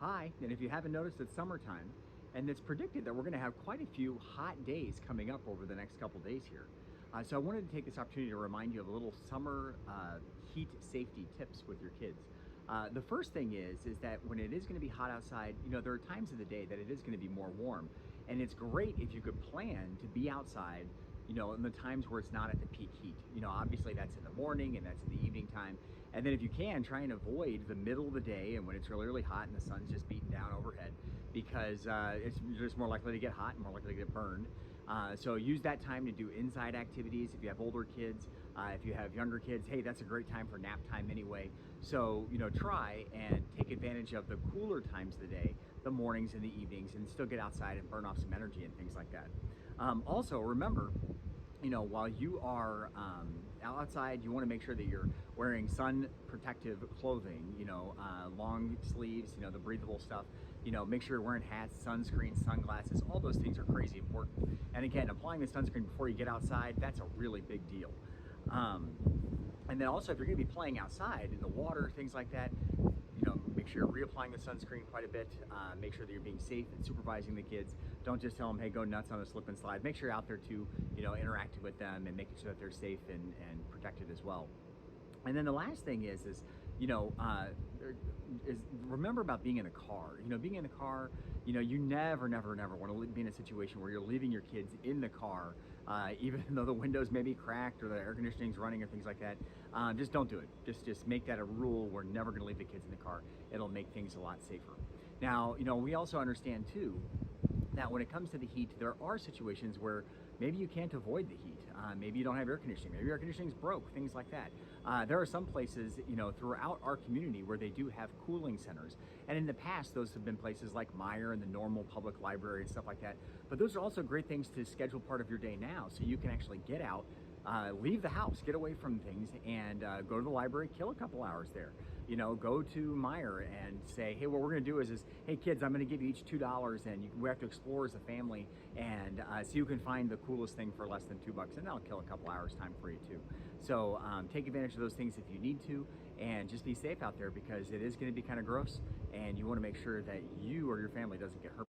Hi, and if you haven't noticed, it's summertime, and it's predicted that we're going to have quite a few hot days coming up over the next couple days here. So I wanted to take this opportunity to remind you of a little summer heat safety tips with your kids. The first thing is that when it is going to be hot outside, there are times of the day that it is going to be more warm, and it's great if you could plan to be outside. In the times where it's not at the peak heat. Obviously that's in the morning and that's in the evening time. And then if you can, try and avoid the middle of the day and when it's really, really hot and the sun's just beating down overhead, because you're just more likely to get hot and more likely to get burned. So use that time to do inside activities. If you have older kids, if you have younger kids, hey, that's a great time for nap time anyway. So, try and take advantage of the cooler times of the day, the mornings and the evenings, and still get outside and burn off some energy and things like that. Also, remember, while you are outside, you want to make sure that you're wearing sun protective clothing, long sleeves, the breathable stuff. Make sure you're wearing hats, sunscreen, sunglasses. All those things are crazy important. And again, applying the sunscreen before you get outside, that's a really big deal. And then also, if you're going to be playing outside in the water, things like that, make sure you're reapplying the sunscreen quite a bit. Make sure that you're being safe and supervising the kids. Don't just tell them, hey, go nuts on a slip and slide. Make sure you're out there too, interacting with them and making sure that they're safe and protected as well. And then the last thing is remember about being in a car. Being in the car, you never want to be in a situation where you're leaving your kids in the car, even though the windows may be cracked or the air conditioning's running or things like that. Just don't do it. Just make that a rule. We're never going to leave the kids in the car. It'll make things a lot safer. Now, we also understand too that when it comes to the heat, there are situations where maybe you can't avoid the heat. Maybe you don't have air conditioning. Maybe your air conditioning's broke, things like that. There are some places, throughout our community where they do have cooling centers. And in the past, those have been places like Meyer and the normal public library and stuff like that. But those are also great things to schedule part of your day now, so you can actually get out, leave the house, get away from things, and go to the library, kill a couple hours there. Go to Meyer and say, hey, what we're going to do is, hey, kids, I'm going to give you each $2, and we have to explore as a family and see who can find the coolest thing for less than $2, and that'll kill a couple hours time for you too. So take advantage of those things if you need to, and just be safe out there, because it is going to be kind of gross, and you want to make sure that you or your family doesn't get hurt.